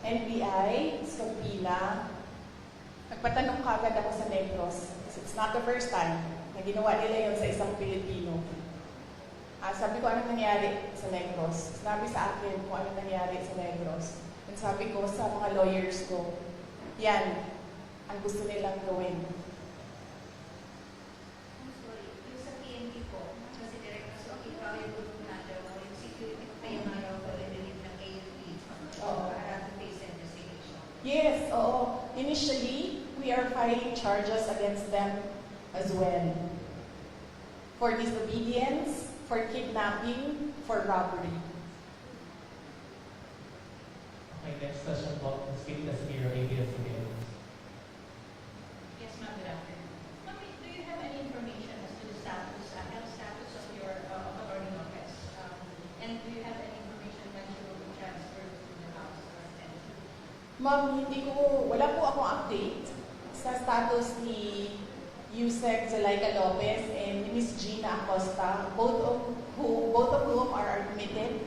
NBI, Scopila, nagpatanong kagad ako sa Negros. It's not the first time na ginawa nila yun sa isang Pilipino. Sabi ko, anong nangyari sa Negros? Sinabi sa akin kung anong nangyari sa Negros. And sabi ko sa mga lawyers ko, yan ang gusto nilang gawin. I'm sorry, yung sa PNP po, kasi direct na so, ikaw yung group na daw, yung security kayo nga daw ko rin ng AFP para to face investigation. Yes, oo. Initially, we are filing charges against them as well. For disobedience, for kidnapping, for robbery. Okay, next question po. Speak the Speaker, ABS-CBN. Yes, ma'am. Good afternoon. Ma'am, do you have any information as to the status, health status of your attorney office? And do you have any information when you will be transferred to the House or Senate? Ma'am, wala po akong update sa status ni Yusek Zulaika Lopez and Ms. Gina Acosta, both of whom are admitted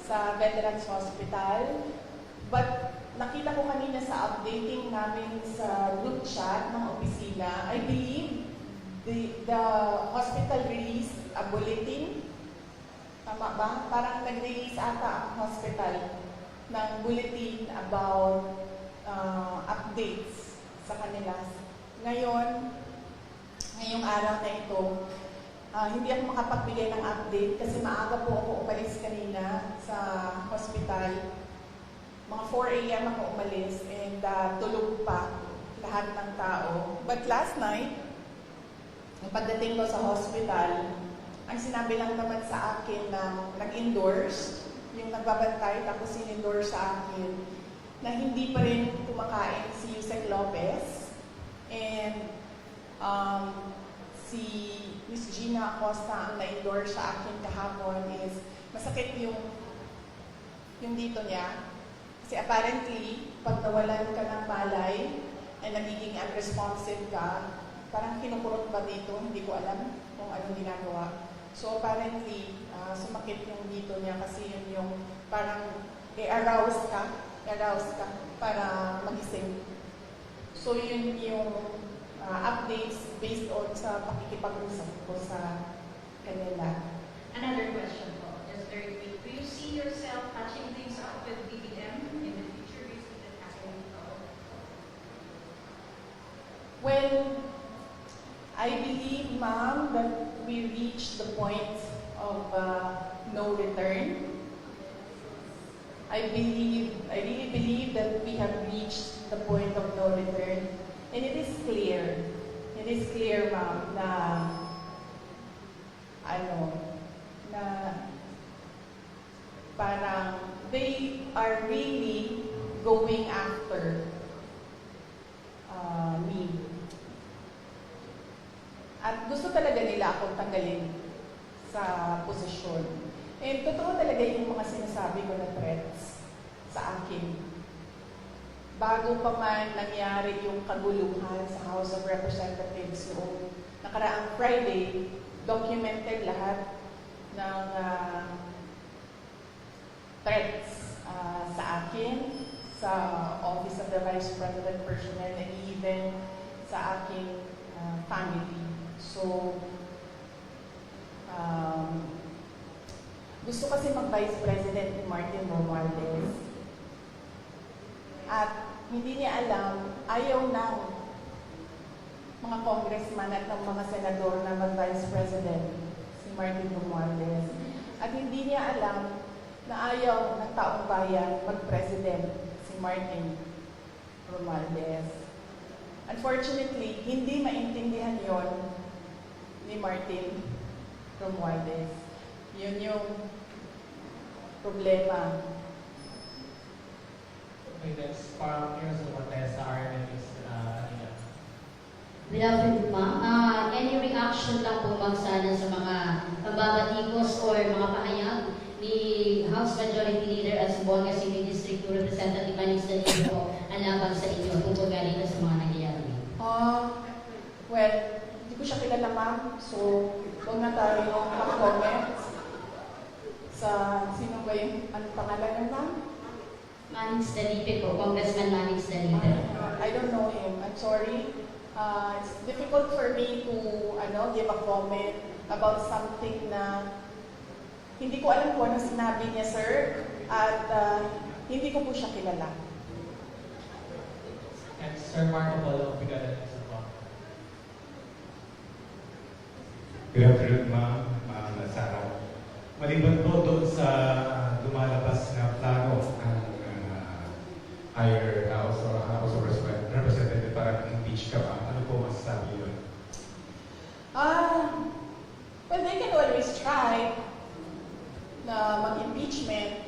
sa Veterans Hospital. But nakita ko kanina sa updating namin sa group chat ng opisina, I believe the hospital released a bulletin. Tama ba? Parang nag-release ata ang hospital ng bulletin about updates sa kanila. Ngayong araw na ito, hindi ako makapagbigay ng update kasi maaga po ako umalis kanina sa hospital. Mga 4 a.m. ako umalis and tulog pa lahat ng tao. But last night, pagdating ko sa hospital, ang sinabi lang naman sa akin na nag-endorse, yung nagbabantay tapos sinendorse sa akin, na hindi pa rin kumakain si Yusek Lopez and si Ms. Gina Acosta ang na-endorse sa akin kahapon is masakit yung dito niya. Kasi apparently, pag nawalan ka ng palay ay nagiging unresponsive ka, parang kinukurot ba dito? Hindi ko alam kung anong ginagawa. So apparently, sumakit yung dito niya kasi yun yung parang i-arouse ka para magising. So yun yung updates based on sa pakikipag-usap ko sa kanila. Another question po, just very quick. Do you see yourself touching things up with BBM in the future? Do you see that happening? Well, I believe, ma'am, that we reached the point of no return. I really believe that we have reached the point of no return. And it is clear, ma'am, na parang they are really going after me. At gusto talaga nila akong tanggalin sa posisyon. And totoo talaga yung mga sinasabi ko na threats sa akin. Bago pa man nangyari yung kaguluhan sa House of Representatives noong nakaraang Friday, documented lahat ng threats sa akin, sa Office of the Vice President Personnel, and even sa aking family. So, gusto kasi mag-Vice President ni Martin Romualdez. At hindi niya alam, ayaw ng mga congressman at ng mga senador na mag-Vice President si Martin Romualdez. At hindi niya alam na ayaw ng taong bayan mag-President si Martin Romualdez. Unfortunately, hindi maintindihan yon ni Martin Romualdez. Yun yung problema. Okay, next, parang Heroes of Montesa, RMN is Nina. Good afternoon, ma'am. Any reaction lang po sana sa mga pagbabatikos or mga pahayag ni House Majority Leader at Subuanga City District 2 Representative Manisa Nico ang laban sa inyo kung galing sa mga nangyayari? Well, hindi ko siya kilala, ma'am. So, huwag na tayo mag-comment sa, sino ba yung, anong pangalan ng ma'am? Manix Dalipe po, Congressman Manix Dalipe. I don't know him. I'm sorry. It's difficult for me to give a comment about something na hindi ko alam kung ano sinabi niya, sir, at hindi ko po siya kilala. And Sir Marco Polo, Brigada ng Sabah. Good afternoon, ma'am, Sarah. Maliban po doon sa lumalabas na plano ng higher house or House of Representative para impeach ka ba? Ano po masasabi yun? Well, they can always try na mag-impeachment.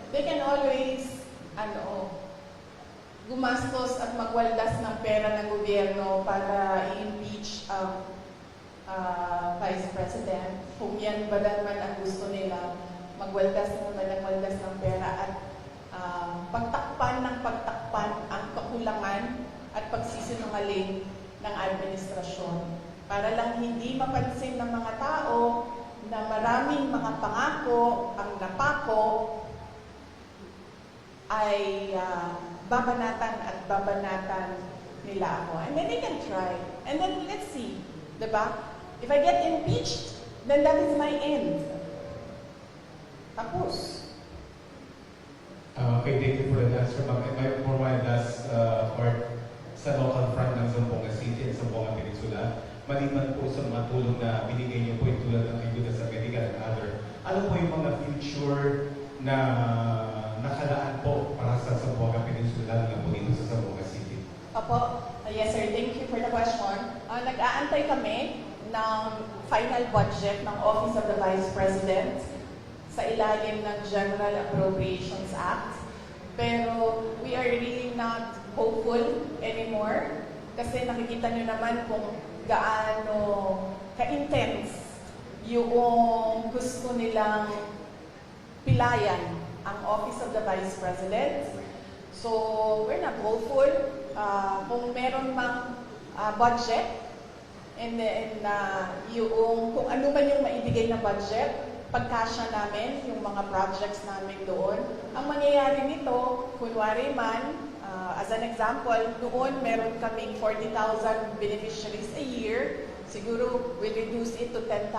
They can always, gumastos at magwaldas ng pera ng gobyerno para i-impeach ang Vice President. Kung yan ba naman ang gusto nila, magwaldas ng pera at pagtakpan ang kakulangan at pagsisinungaling ng administrasyon. Para lang hindi mapansin ng mga tao na maraming mga pangako ang napako ay babanatan at babanatan nila ako. And then they can try. And then let's see. Diba? If I get impeached, then that is my end. Tapos. Okay, thank you for the answer, ma'am. And for my last part, sa local front ng Zamboanga City at Zamboanga Peninsula, maliban po sa mga tulong na binigay niyo po yung tulad ng ayuda sa medical and other, ano po yung mga future na nakalaan po para sa Zamboanga Peninsula na po dito sa Zamboanga City? Opo. Yes, sir. Thank you for the question. Nag-aantay kami ng final budget ng Office of the Vice President sa ilalim ng General Appropriations Act. Pero we are really not hopeful anymore kasi nakikita nyo naman kung gaano ka-intense yung gusto nilang pilayan ang Office of the Vice President. So, we're not hopeful. Kung meron mang budget, and then kung ano man yung maibigay na budget, pagkasya namin yung mga projects namin doon. Ang mangyayari nito, kunwari man, as an example, noon meron kaming 40,000 beneficiaries a year. Siguro, we'll reduce it to 10,000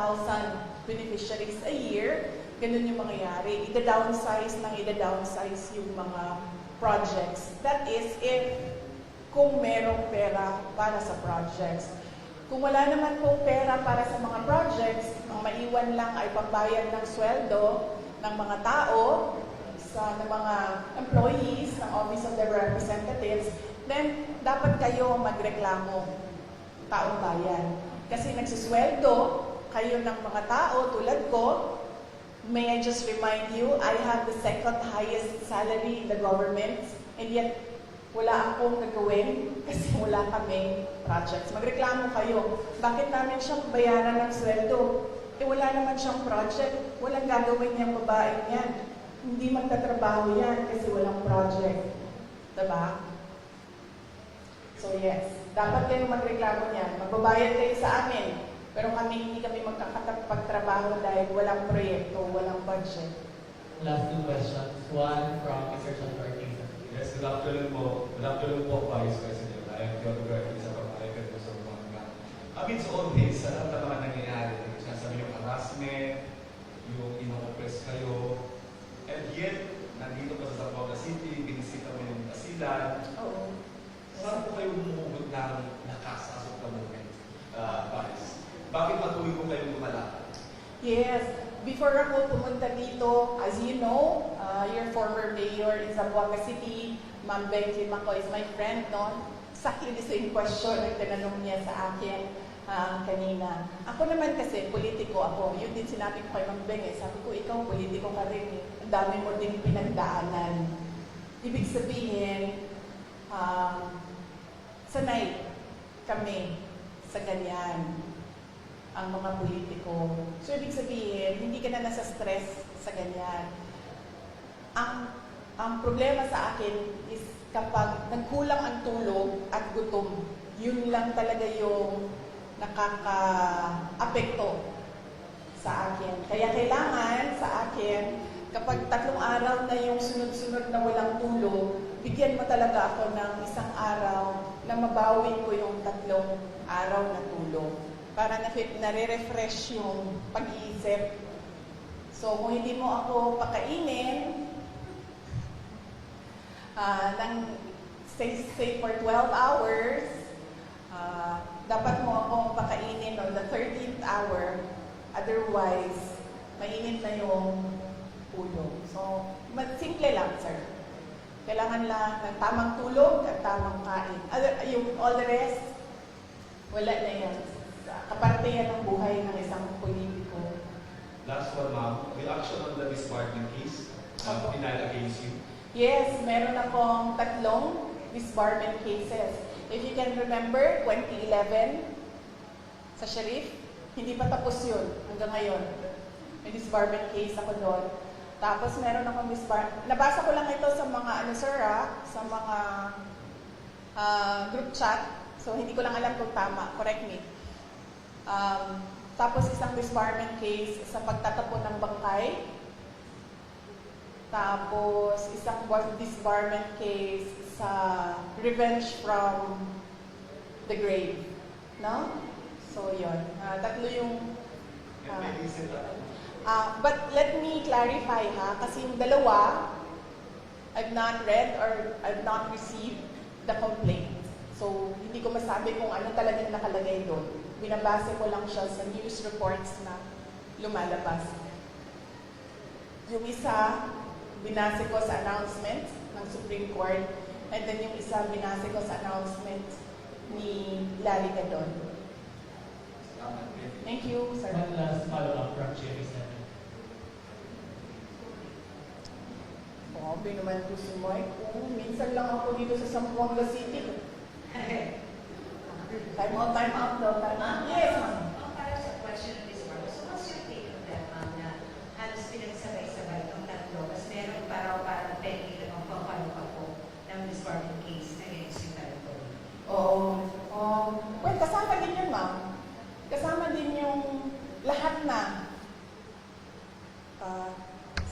beneficiaries a year. Ganun yung mangyayari. Ida-downsize yung mga projects. That is, if kung merong pera para sa projects. Kung wala naman pong pera para sa mga projects, ang maiwan lang ay pambayad ng sweldo ng mga tao, ng mga employees ng Office of the Representatives, then dapat kayo magreklamo, taong bayan. Kasi nagsusweldo kayo ng mga tao tulad ko. May I just remind you, I have the second highest salary in the government, and yet wala akong nagawin kasi wala kaming projects. Magreklamo kayo. Bakit namin siyang bayaran ng sweldo? Wala naman siyang project. Walang gagawin niyang babaeng yan. Hindi magtatrabaho yan kasi walang project. Diba? So yes, dapat kayong magreklamo niyan. Magbabayad kayo sa amin. Pero hindi kami magkakapagtrabaho dahil walang proyekto, walang budget. Last two questions. One from Mr. Senator Ortiz. Yes, good afternoon po. Good afternoon po, Vice President. I am Theodore Garcia sa Pamalikan po sa Zamboanga. Amidst all this, sa lahat ng mga nangyayari, sinasabi yung harassment, yung ino-oppress kayo, and yet, nandito pa sa Zamboanga City, binisita mo yung Basilan. Oo. Saan po kayo humuhugot ng nakasasok na moment, Vice? Bakit patuloy po kayong lumalakad? Yes. Before ako pumunta dito, as you know, your former mayor in Zamboanga City, Ma'am Beng Limaco is my friend, no? Exactly the same question ang tinanong niya sa akin kanina. Ako naman kasi, politiko ako. Yun din sinabi ko kay Ma'am Beng, Sabi ko, ikaw, politiko ka rin. Ang dami mo din pinagdaanan. Ibig sabihin, sanay kami sa ganyan ang mga politiko. So, ibig sabihin, hindi ka na nasa stress sa ganyan. Ang problema sa akin is kapag nagkulang ang tulog at gutom, yun lang talaga yung nakaka-apekto sa akin. Kaya kailangan, akin, kapag 3 araw na yung sunod-sunod na walang tulog, bigyan mo talaga ako ng 1 araw na mabawi ko yung 3 araw na tulog. Para nare-refresh yung pag-iisip. So, kung hindi mo ako pakainin, say for 12 hours, dapat mo akong pakainin on the 13th hour, otherwise, mainit na yung ulo. So, simple lang, sir. Kailangan lang ng tamang tulog at tamang kain. Yung all the rest, wala na yan. Kaparte yan ng buhay ng isang politiko. Last one, ma'am. Reaction on the disbarment case filed against you. Yes, meron akong 3 disbarment cases. If you can remember, 2011, sa Sheriff, hindi pa tapos yun hanggang ngayon. May disbarment case ako doon. Tapos meron akong disbarment. Nabasa ko lang ito sa mga, sa mga group chat. So, hindi ko lang alam kung tama. Correct me. Tapos isang disbarment case sa pagtatapon ng bangkay. Tapos isang disbarment case sa revenge from the grave. No? So, yun. 3 yung... but let me clarify kasi yung 2, I've not read or I've not received the complaint. So, hindi ko masabi kung ano talagang nakalagay doon. Binabase ko lang siya sa news reports na lumalabas. Yung isa, binase ko sa announcement ng Supreme Court, and then yung isa, binase ko sa announcement ni Larry Gadon. Thank you, sir. One last follow-up from Jerry Seven. Grabe naman ito si Mike. Minsan lang ako dito sa Zamboanga City. Time out daw. Time out. Yes, ma'am. Para sa question of this one, so what's your take on that, ma'am, na halos pinagsabay-sabay itong 3, mas meron parang pending ng pangkalupa po ng disbarment case against yung territory? Oo. Well, kasama din yun, ma'am. Kasama din yung lahat na.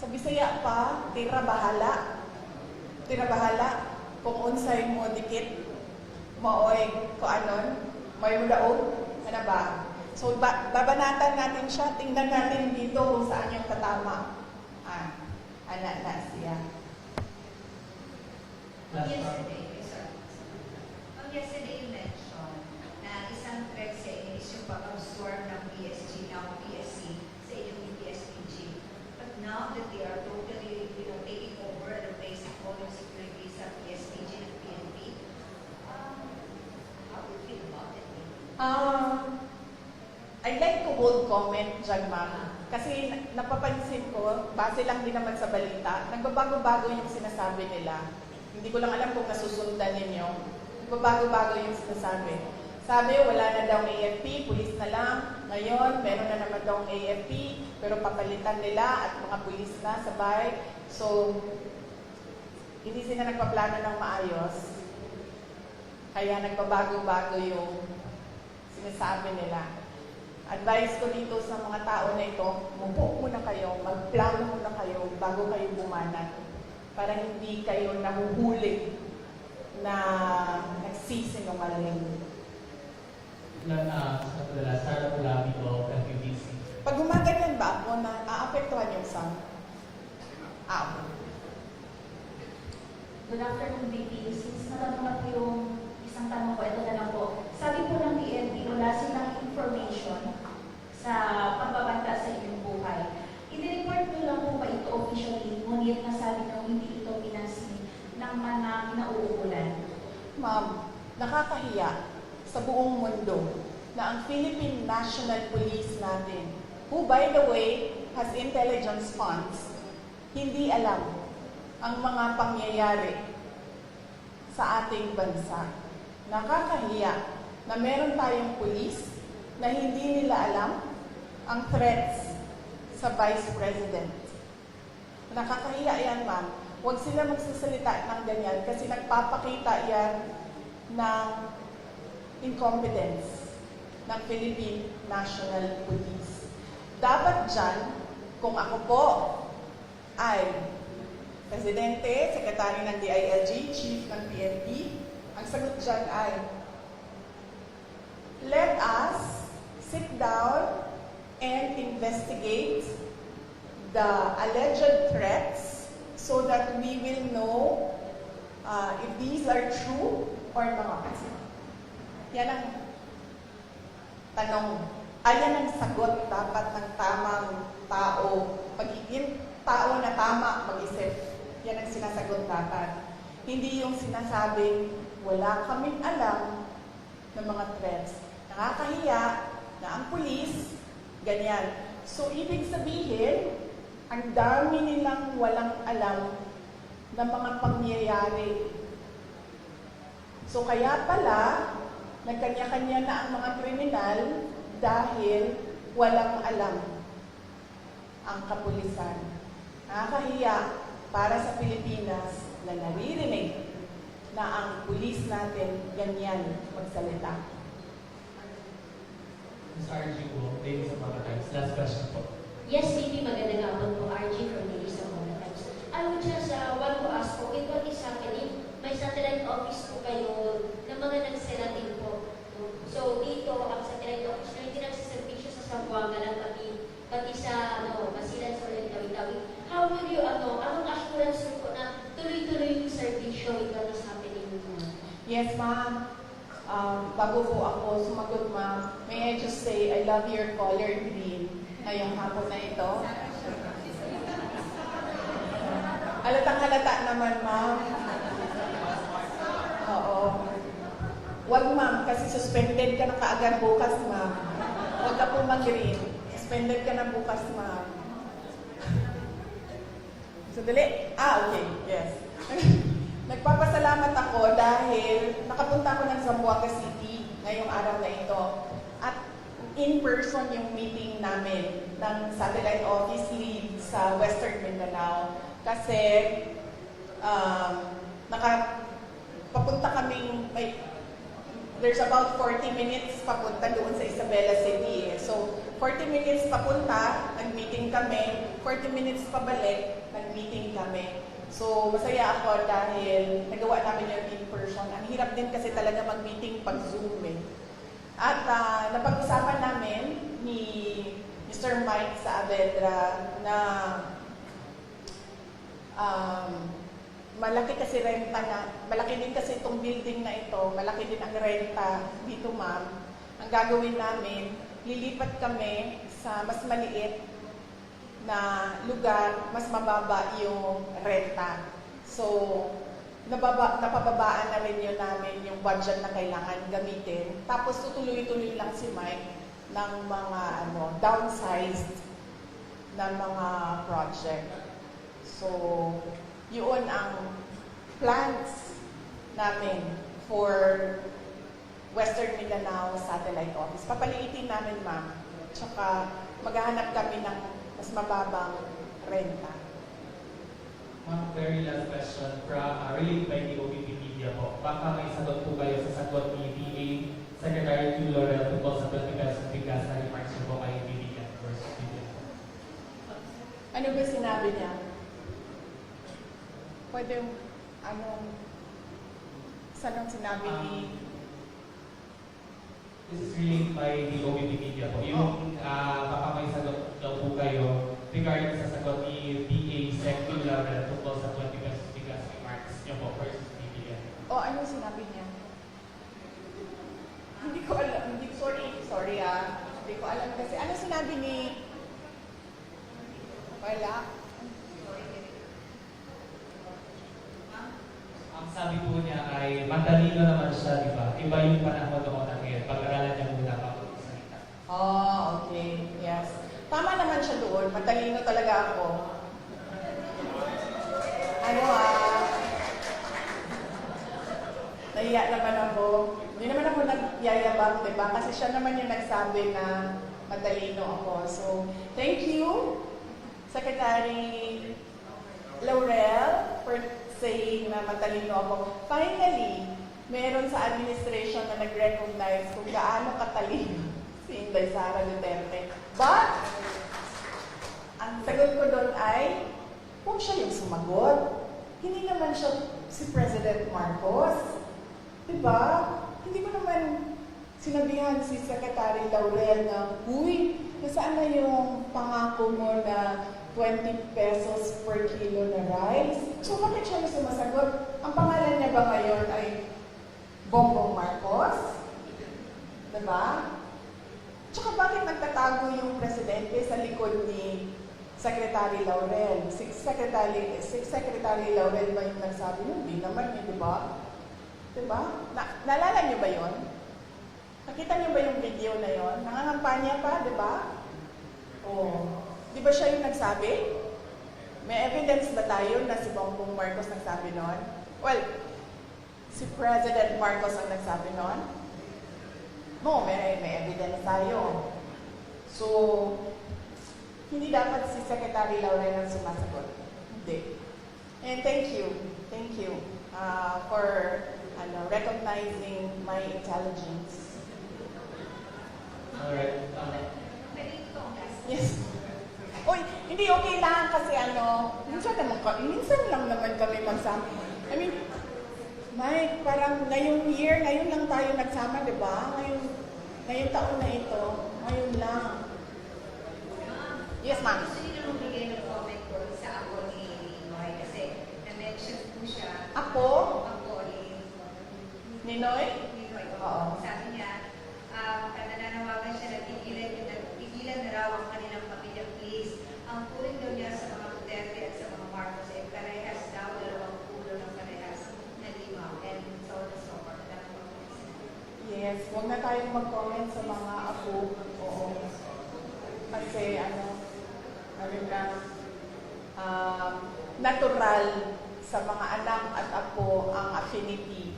Sa Bisaya pa, tira bahala. Tira bahala. Kung unsay mo dikit, maoy ko anon, may mudaog, ano ba? So, babanatan natin siya, tingnan natin dito kung saan yung tatama. Anak na siya. Yesterday you mentioned na isang threat sa inyo is yung pag-absorb ng PSG, ng PSC sa inyong PSPG. But now that they are totally, taking over the basic volume security sa PSPG and PNP, how do you feel about it? I'd like to hold comment dyan, ma'am. Kasi napapansin ko, base lang din naman sa balita, nagbabago-bago yung sinasabi nila. Hindi ko lang alam kung nasusundan ninyo. Nagbabago-bago yung sinasabi. Sabi, wala na daw AFP, pulis na lang. Ngayon, meron na naman daw AFP, pero papalitan nila at mga pulis na sabay. So, hindi sila nagpaplano ng maayos. Kaya nagbabago-bago yung sinasabi nila. Advice ko dito sa mga tao na ito, mupo muna kayo, magplano muna kayo bago kayo bumanat. Para hindi kayo nahuhuli na nagsisinungaling. Sarah Ulabi ko, FUBC. Pag gumaganyan ba ako, na aapektuhan yung sound? Good afternoon, VP. Since natanong ko yung isang tanong ko, ito na lang po. Sabi po ng PNP, wala silang information sa pagbabanta sa inyong buhay. I-report nyo lang po ba ito officially, ngunit nasabi nyo hindi ito pinansin ng mga kinauukulan? Ma'am, nakakahiya sa buong mundo na ang Philippine National Police natin, who by the way has intelligence funds, hindi alam ang mga pangyayari sa ating bansa. Nakakahiya na meron tayong police na hindi nila alam ang threats sa Vice President. Nakakahiya yan, ma'am. Huwag sila magsasalita ng ganyan kasi nagpapakita yan ng incompetence ng Philippine National Police. Dapat dyan, kung ako po ay Presidente, Sekretary ng DILG, Chief ng PNP. Ang sagot dyan ay, let us sit down and investigate the alleged threats so that we will know if these are true or not. Yan ang tanong. Yan ang sagot dapat ng tamang tao. Pagiging tao na tama mag-isip. Yan ang sinasagot dapat. Hindi yung sinasabing wala kaming alam ng mga threats. Nakakahiya na ang pulis, ganyan. So, ibig sabihin, ang dami nilang walang alam ng mga pangyayari. So, kaya pala, nagkanya-kanya na ang mga kriminal dahil walang alam ang kapulisan. Nakakahiya para sa Pilipinas na naririnig na ang pulis natin ganyan magsalita. Ms. RG po, ladies of Mama Times. Last question po. Yes, VP, magandang hapon po. RG from Ladies of Mama Times. I would just want to ask po, with what is happening, may satellite office po kayo ng mga nagselating po. So, dito, ang satellite office na hindi nagsiservisyo sa Zamboanga lang, pati sa Basilan sa Tawi-Tawi. How will you, anong assurance po na tuloy-tuloy yung servisyo with what is happening? Yes, ma'am. Bago po ako sumagot, ma'am, may I just say, I love your color green ngayong hapon na ito. Halatang-halata naman, ma'am. Oo. Wag, ma'am, kasi suspended ka na kaagad bukas, ma'am. Huwag ka po mag-green. Suspended ka na bukas, ma'am. Sandali? Okay. Yes. Nagpapasalamat ako dahil nakapunta ako ng Zamboanga City ngayong araw na ito. At in person yung meeting namin ng satellite office lead sa Western Mindanao. Kasi papunta kaming, there's about 40 minutes papunta doon sa Isabela City. So, 40 minutes papunta, nag-meeting kami. 40 minutes pabalik, nag-meeting kami. So, masaya ako dahil nagawa namin yung in person. Ang hirap din kasi talaga mag-meeting pag Zoom eh. At napag-usapan namin ni Mr. Mike Saavedra na malaki kasi renta na, malaki din kasi itong building na ito, malaki din ang renta dito, ma'am. Ang gagawin namin, lilipat kami sa mas maliit na lugar, mas mababa yung renta. So, napababaan na rin yun namin yung budget na kailangan gamitin. Tapos tutuloy-tuloy lang si Mike ng mga downsized na mga project. So, yun ang plans namin for Western Mindanao Satellite Office. Papaliitin namin, ma'am. Tsaka maghahanap kami ng mas mababang renta. Ma'am, very last question related by the OBP Media po. Baka may sagot po kayo sa sagot ni DA Secretary Q. Laurel tungkol sa 20 pesos bigas na remarks niyo po kay bibigyan versus bibigyan. Ano ba sinabi niya? Pwede, saan ang sinabi ni... This is related by the OBP Media po. Yung baka may sagot daw po kayo regarding sa sagot ni DA Sec. Q. Laurel tungkol sa 20 pesos bigas remarks niyo po versus bibigyan. Ano sinabi niya? Hindi ko alam. Sorry Hindi ko alam kasi. Ano sinabi ni... Wala. Ang sabi po niya ay matalino naman siya, di ba? Iba yung panahon noon na ngayon. Pag-aralan niya muna bago magsalita. Okay. Yes. Tama naman siya doon. Matalino talaga ako. Nahiya naman ako. Hindi naman ako nagyayabang, di ba? Kasi siya naman yung nagsabi na matalino ako. So, thank you, Secretary Laurel, for saying na matalino ako. Finally, meron sa administration na nag-recognize kung gaano katalino si Inday Sara Duterte. But, ang sagot ko doon ay, huwag siya yung sumagot. Hindi naman siya si President Marcos. Diba? Hindi ko naman sinabihan si Secretary Laurel na, uy, nasaan na yung pangako mo na 20 pesos per kilo na rice? So, bakit siya yung sumasagot? Ang pangalan niya ba ngayon ay Bongbong Marcos? Diba? Tsaka bakit nagtatago yung presidente sa likod ni Secretary Laurel? Si Secretary Laurel ba yung nagsabi? Hindi naman eh, di ba? Diba? Naalala niyo ba yon? Nakita niyo ba yung video na yon? Nangangampanya pa, di ba? Oh. Di ba siya yung nagsabi? May evidence ba tayo na si Bongbong Marcos nagsabi nun? Well, si President Marcos ang nagsabi nun? No, may evidence tayo. So, hindi dapat si Secretary Laurel ang sumasagot. Hindi. And thank you for recognizing my intelligence. Alright. Pwede ito ang last. Yes. Uy, hindi okay lang kasi minsan lang naman kami magsama. I mean, Mike, parang ngayon lang tayo nagsama, di ba? Ngayong taon na ito, ngayon lang. Yes, ma'am. Gusto niyo nang bigay ng comment ko sa ako ni Noy kasi na-mention po siya. Ako? Ako ni Ninoy? Noy. Oo. Sabi niya, nananawagan siya na tigilan na raw ang kanilang pamilya, please. Ang turing daw niya sa mga Duterte at sa mga Marcos ay parehas daw, dalawang pulo ng parehas na limaw. And so on and so forth. Yes, huwag na tayong mag-comment sa mga apo. Oo. Kasi natural sa mga anak at apo ang affinity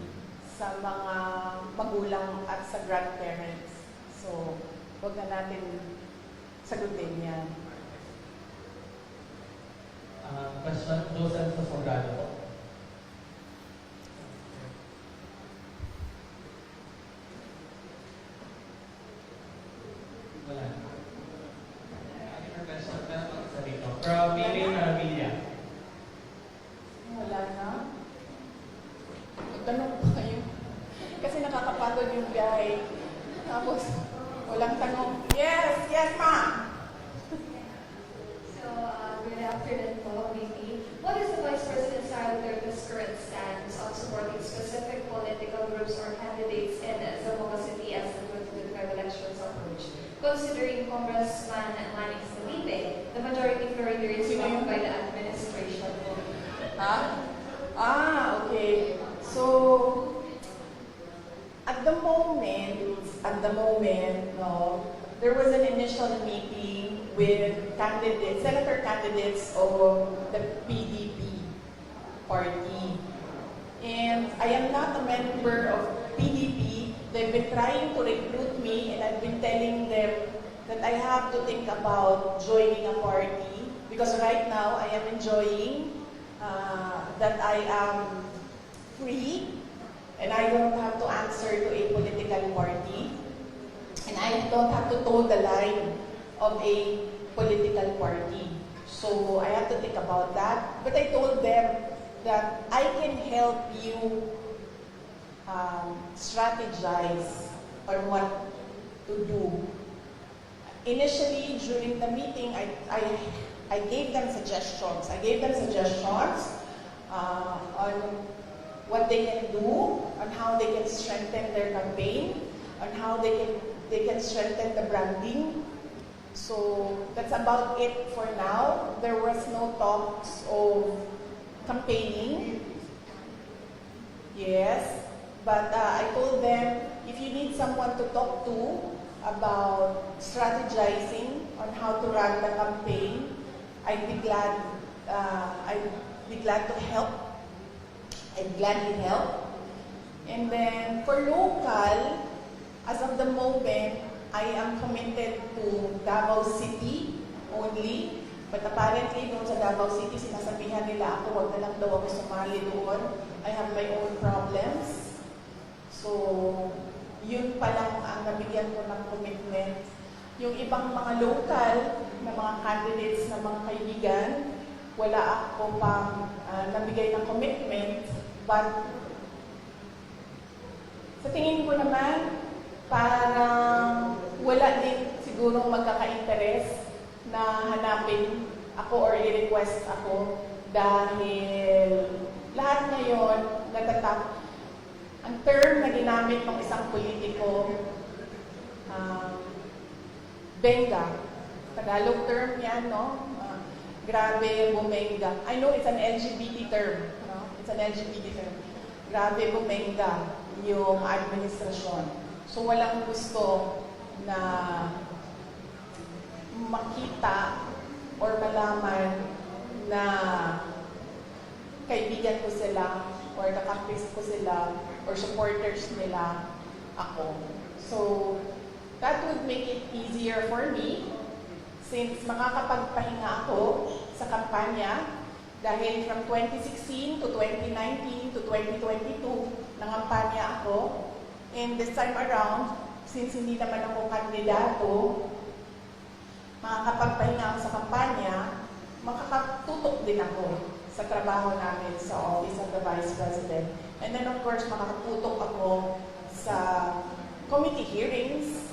sa mga magulang at sa grandparents. So, huwag na natin sagutin yan. Question, Joseph Sosogado po. Wala. Question, pero sa dito. From Mimi Maravilla. Wala na. Tanong pa kayo. Kasi nakakapagod yung biyahe. Tapos, walang tanong. Yes, ma'am. So, good afternoon po, VP. What is the Vice President Sara Duterte's current stance on supporting specific political groups or candidates in Zamboanga City as the 2025 elections approach? Considering Congressman Manny Felipe, the majority floor leader is owned by the administration. Okay. So, at the moment, no, there was an initial meeting with senator candidates of the PDP party. And I am not a member of PDP. They've been trying to recruit me, and I've been telling them that I have to think about joining a party because right now I am enjoying that I am free and I don't have to answer to a political party and I don't have to toe the line of a political party. So I have to think about that. But I told them that I can help you strategize on what to do. Initially, during the meeting, I gave them suggestions. On what they can do, on how they can strengthen their campaign, on how they can strengthen the branding. So that's about it for now. There was no talks of campaigning. Yes, but I told them if you need someone to talk to about strategizing on how to run the campaign, I'd be glad to help. I'd gladly help. And then for local, as of the moment, I am committed to Davao City only. But apparently, doon sa Davao City, sinasabihan nila ako, wag na lang daw ako sumali doon. I have my own problems. So, yun pa lang ang nabigyan ko ng commitment. Yung ibang mga local na mga candidates na mga kaibigan, wala ako pang nabigay ng commitment, but sa tingin ko naman, parang wala din sigurong magkaka-interest na hanapin ako or i-request ako dahil lahat ngayon natatap. Ang term na ginamit ng isang politiko, benga. Tagalog term yan, no? Grabe bumenga. I know it's an LGBT term. No? It's an LGBT term. Grabe bumenga yung administrasyon. So walang gusto na makita or malaman na kaibigan ko sila or nakampis ko sila or supporters nila ako. So that would make it easier for me since makakapagpahinga ako sa kampanya dahil from 2016 to 2019 to 2022 nangampanya ako. And this time around, since hindi naman ako kandidato, makakapagpahinga ako sa kampanya, makakatutok din ako sa trabaho namin sa Office of the Vice President. And then of course, makakatutok ako sa committee hearings,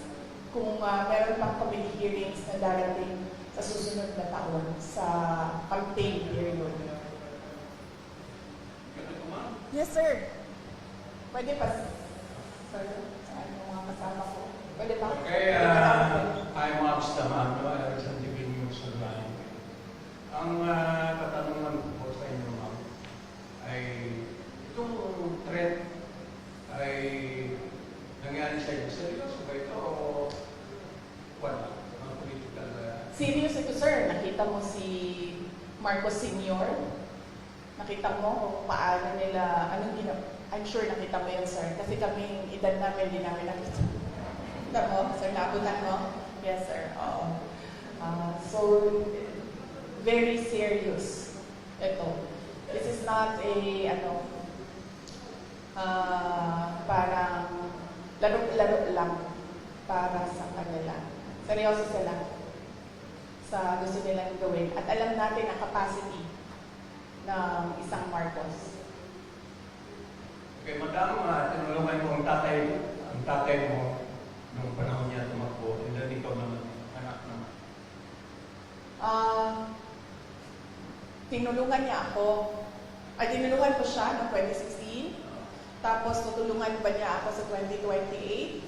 kung meron pang committee hearings na darating sa susunod na taon sa campaign period. Yes, sir. Pwede pa, sir, sa mga kasama ko. Pwede pa? Okay, I'm Ops Damano, Alexander TV News Online. Ang katanungan ko po sa inyo, ma'am, ay itong threat ay nangyari sa inyo. Seryoso ba ito o wala? Mga political... Serious ito, sir. Nakita mo si Marcos Sr. Nakita mo kung paano nila, anong I'm sure nakita mo yun, sir. Kasi kaming edad namin, hindi namin nakita. Nakita mo, sir, naabutan mo? Yes, sir. Oo. So, very serious ito. This is not a, parang laro-laro lang para sa kanila. Seryoso sila sa gusto nilang gawin. At alam natin ang capacity ng isang Marcos. Okay, madam, tinulungan mo ang tatay mo nung panahon niya tumakbo, and then ikaw naman, anak naman. Tinulungan niya ako. Tinulungan ko siya noong 2016. Tapos, tutulungan ba niya ako sa 2028?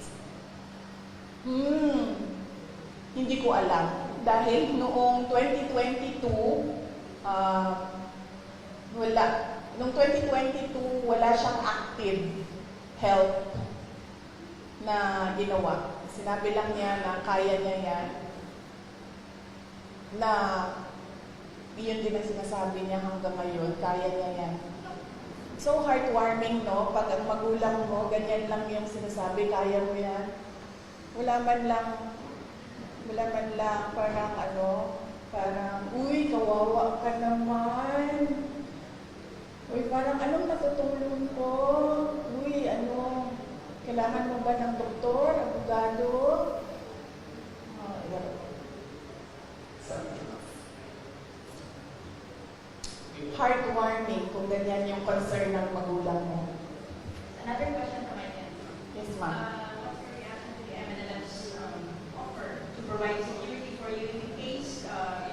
Hindi ko alam. Dahil noong 2022, wala. Noong 2022, wala siyang active help na ginawa. Sinabi lang niya na kaya niya yan. Na iyon din ang sinasabi niya hanggang ngayon, kaya niya yan. So heartwarming, no? Pag ang magulang mo, ganyan lang yung sinasabi, kaya mo yan. Wala man lang, parang, uy, kawawa ka naman. Uy, parang, anong natutulong ko? Uy, kailangan mo ba ng doktor, abogado? Heartwarming kung ganyan yung concern ng magulang mo. Another question from my end. Yes, ma'am. What's your reaction to the MNLF's offer to provide security for you in case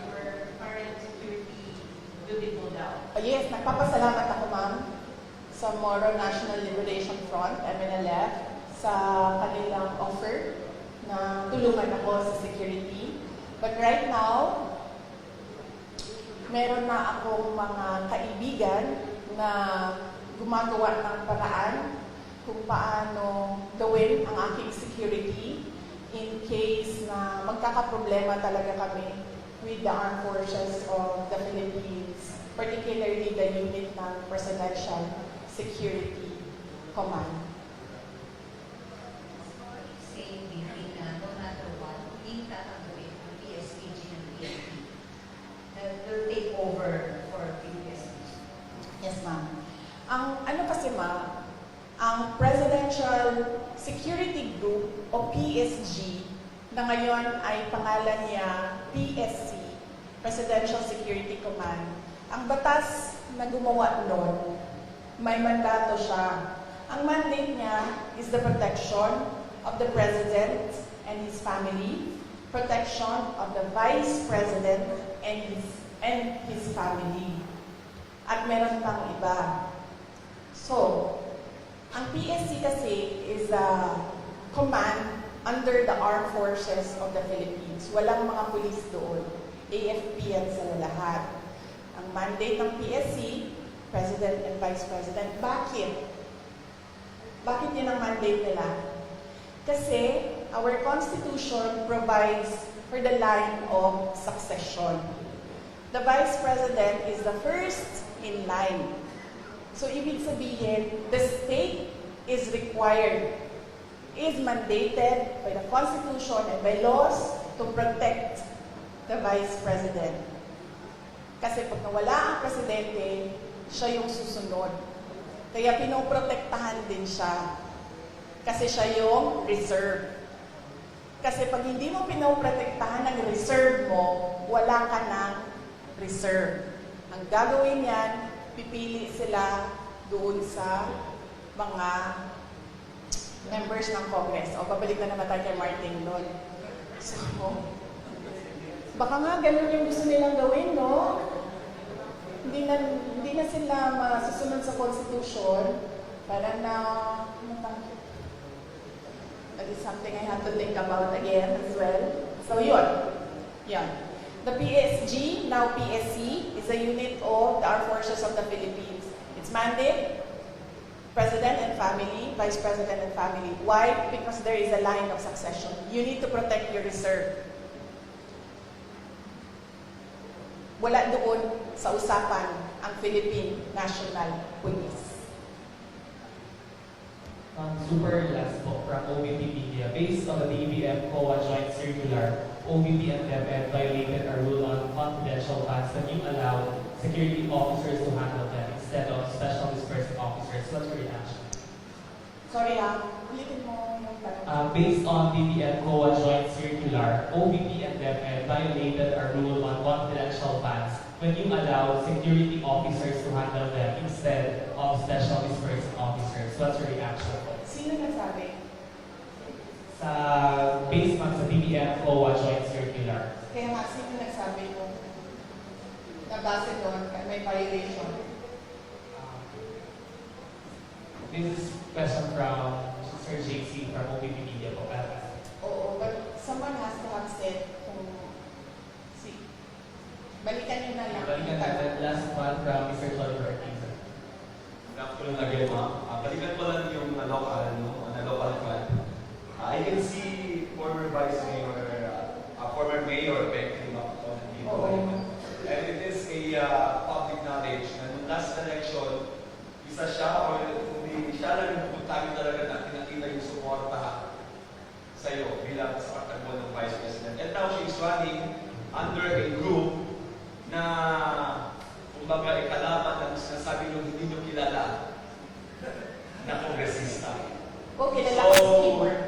your current security will be pulled out? Yes, nagpapasalamat ako, ma'am, sa Moro National Liberation Front, MNLF, sa kanilang offer na tulungan ako sa security. But right now, meron na akong mga kaibigan na gumagawa ng paraan kung paano gawin ang aking security in case na magkakaproblema talaga kami with the armed forces of the Philippines, particularly the unit ng Presidential Security Command. Saying between no matter what, hindi tatanggapin ang PSPG ng PNP. Will take over for PSPG. Yes, ma'am. Ang kasi, ma'am, ang Presidential Security Group o PSG na ngayon ay pangalan niya PSC, Presidential Security Command, Ang batas na gumawa noon, may mandato siya. Ang mandate niya is the protection of the President and his family, protection of the Vice President and his family. At meron pang iba. So, ang PSC kasi is a command under the Armed Forces of the Philippines. Walang mga pulis doon. AFP yan sa lahat. Ang mandate ng PSC, President and Vice President. Bakit? Bakit yun ang mandate nila? Kasi our Constitution provides for the line of succession. The Vice President is the first in line. So, ibig sabihin, the state is required, is mandated by the Constitution and by laws to protect the Vice President. Kasi pag nawala ang Presidente, siya yung susunod. Kaya pinoprotektahan din siya. Kasi siya yung reserve. Kasi pag hindi mo pinoprotektahan ng reserve mo, wala ka ng reserve. Ang gagawin yan, pipili sila doon sa mga members ng Congress. O, babalik na naman tayo kay Martin doon. So, baka nga ganun yung gusto nilang gawin, no? Hindi na sila masusunod sa Constitution. Parang that is something I have to think about again as well. So, yun. Yan. The PSG, now PSC, is a unit of the Armed Forces of the Philippines. Its mandate, President and family, Vice President and family. Why? Because there is a line of succession. You need to protect your reserve. Wala doon sa usapan ang Philippine National Police. Super last po from OVP Media. Based on the DBM COA Joint Circular, OVP and DepEd violated a rule on confidential funds that you allow security officers to handle them instead of special dispersing officers. What's your reaction? Sorry ulitin mo yung tanong. Based on DBM COA Joint Circular, OVP and DepEd violated a rule on confidential funds when you allow security officers to handle them instead of special dispersing officers. What's your reaction? Sino nagsabi? Based on sa DBM COA Joint Circular. Kaya nga, sino nagsabi mo na base doon may violation? This is question from Sir JC from OVP Media po. Oo, but someone has to have said kung balikan nyo na lang. Balikan natin last one from Mr. Jolly Ortiz. Good afternoon again, ma'am. Balikan ko lang yung local fund. I can see former Vice Mayor, former Mayor Beck Limacton dito. And it is a public knowledge na nung last election, isa siya or hindi siya lang yung pupuntahin talaga na pinakita yung suporta sa iyo bilang sa pagtakbo ng Vice President. And now she is running under a group na kumbaga ikalaban ng sinasabi nyo hindi nyo kilala na kongresista. Okay, kilala ko si Keyword.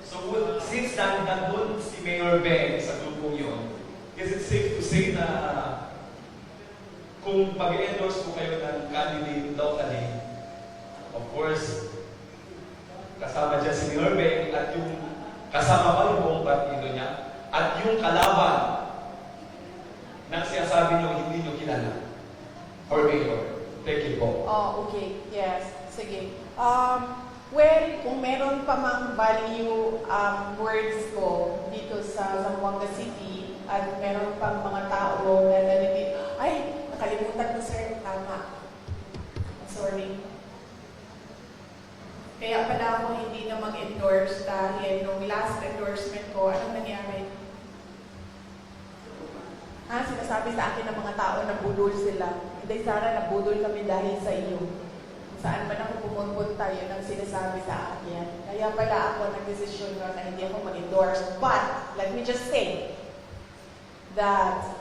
So, since nandun si Mayor Ben sa grupong yun, is it safe to say na kung pag-endorse po kayo ng candidate locally, of course, kasama dyan si Mayor Ben at yung kasama pa yung buong partido niya at yung kalaban ng sinasabi niyo hindi niyo kilala for Mayor. Thank you po. Oh, okay. Yes. Sige. Well, kung meron pa mang value words ko dito sa Zamboanga City at meron pang mga tao na nalilito, ay, nakalimutan ko sir, tama. Sorry. Kaya pala ako hindi na mag-endorse dahil nung last endorsement ko, anong nangyari? Sinasabi sa akin ng mga tao na budol sila. Hindi, Sarah, nabudol kami dahil sa iyo. Saan man ako pumunta, yun ang sinasabi sa akin. Kaya pala ako nag-desisyon na hindi ako mag-endorse. But, let me just say that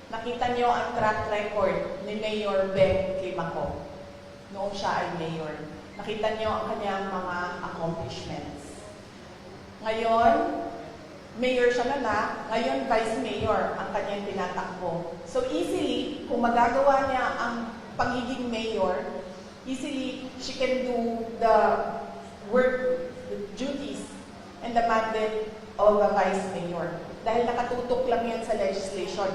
nakita niyo ang track record ni Mayor Ben Climaco noong siya ay mayor. Nakita niyo ang kanyang mga accomplishments. Ngayon, mayor siya ngayon vice mayor ang kanyang tinatakbo. So easily, kung magagawa niya ang pagiging mayor, easily she can do the work, the duties, and the mandate of a vice mayor. Dahil nakatutok lang yan sa legislation.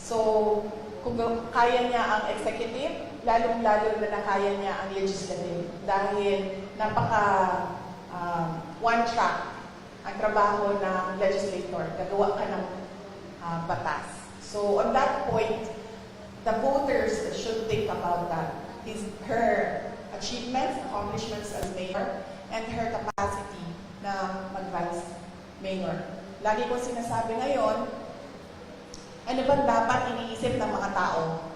So, kung kaya niya ang executive, lalong-lalo na kaya niya ang legislative. Dahil one track ang trabaho ng legislator. Gagawa ka ng batas. So, on that point, the voters should think about that. Her achievements, accomplishments as mayor, and her capacity na mag-vice mayor. Lagi ko sinasabi ngayon, ano ba dapat iniisip ng mga tao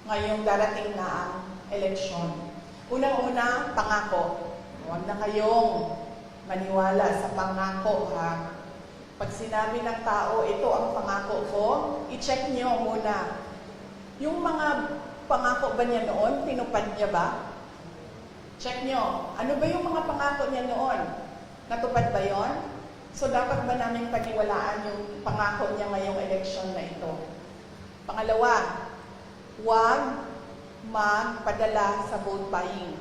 ngayong darating na ang eleksyon? Unang-una, pangako. Huwag na kayong maniwala sa pangako, ha? Pag sinabi ng tao, ito ang pangako ko, i-check nyo muna. Yung mga pangako ba niya noon, tinupad niya ba? Check nyo. Ano ba yung mga pangako niya noon? Natupad ba yon? So, dapat ba namin paniwalaan yung pangako niya ngayong eleksyon na ito? Pangalawa, huwag magpadala sa vote buying.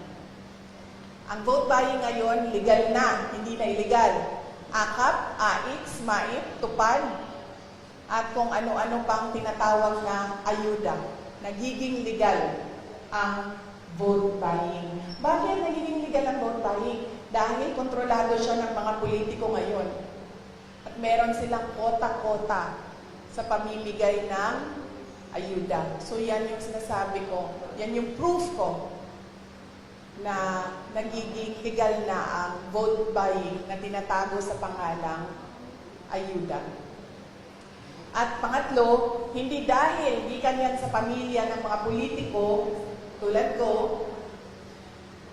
Ang vote buying ngayon, legal na, hindi na illegal. Akap, AIX, MAIP, tupad, at kung ano-ano pang tinatawag na ayuda. Nagiging legal ang vote buying. Bakit nagiging legal ang vote buying? Dahil kontrolado siya ng mga politiko ngayon. At meron silang kota-kota sa pamimigay ng ayuda. So yan yung sinasabi ko, yan yung proof ko na nagiging legal na ang vote buying na tinatago sa pangalang ayuda. At pangatlo, hindi dahil gikan yan sa pamilya ng mga politiko tulad ko,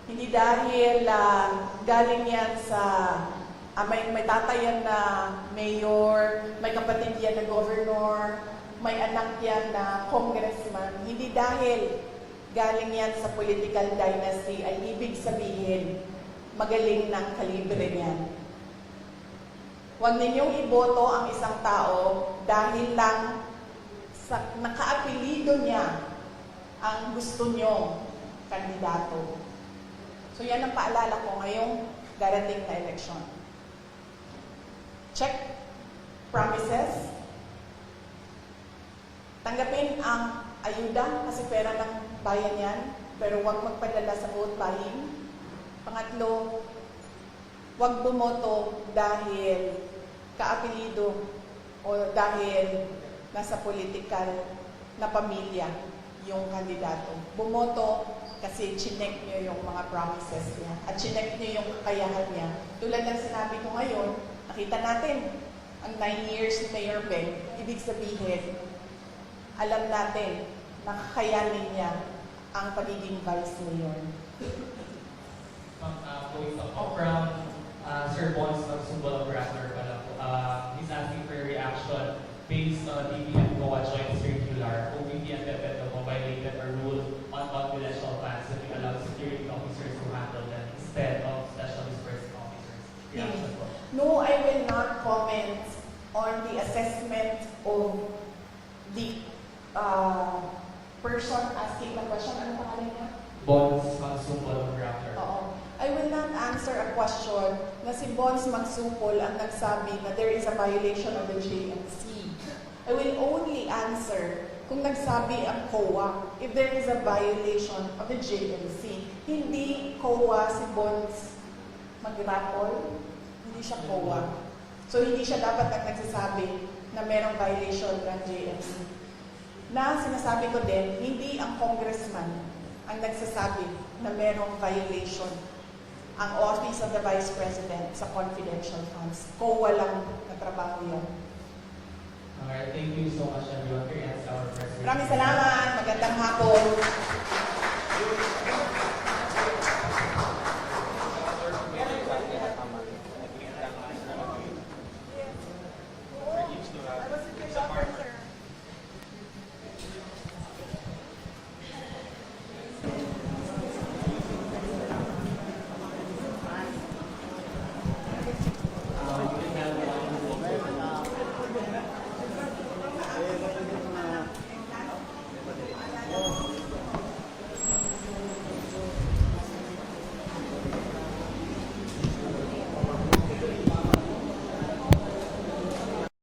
hindi dahil galing yan sa may tatay yan na mayor, may kapatid yan na governor, may anak yan na congressman. Hindi dahil galing yan sa political dynasty ay ibig sabihin magaling ng kalibre niyan. Huwag ninyong iboto ang isang tao dahil lang sa nakaapelido niya ang gusto nyong kandidato. So yan ang paalala ko ngayong darating na eleksyon. Check promises. Tanggapin ang ayuda kasi pera ng bayan yan, pero huwag magpadala sa vote buying. Pangatlo, huwag bumoto dahil kaapelido o dahil nasa political na pamilya yung kandidato. Bumoto kasi chinek niyo yung mga promises niya at chinek niyo yung kakayahan niya. Tulad ng sinabi ko ngayon, nakita natin ang 9 years ni Mayor Ben, ibig sabihin, alam natin na kakayanin niya ang pagiging vice mayor. From Sir Bons ng Sumbol Operator pala po, he's asking for a reaction based on DBM COA Joint Circular. OVP and DepEd violated a rule on confidential funds that we allow security officers to handle them instead of special dispersed officers. Reaction po. No, I will not comment on the assessment of the person asking the question. Ano pangalan niya? Bons ng Sumbol Operator. Oo. I will not answer a question na si Bons Magsupol ang nagsabi na there is a violation of the JNC. I will only answer kung nagsabi ang COA if there is a violation of the JNC. Hindi COA si Bons Magrapol, hindi siya COA. So hindi siya dapat ang nagsasabi na merong violation ng JNC. Na sinasabi ko din, hindi ang congressman ang nagsasabi na merong violation ang Office of the Vice President sa confidential funds. COA lang na trabaho yan. Alright, thank you so much everyone for your answer our first. Maraming salamat. Magandang hapon.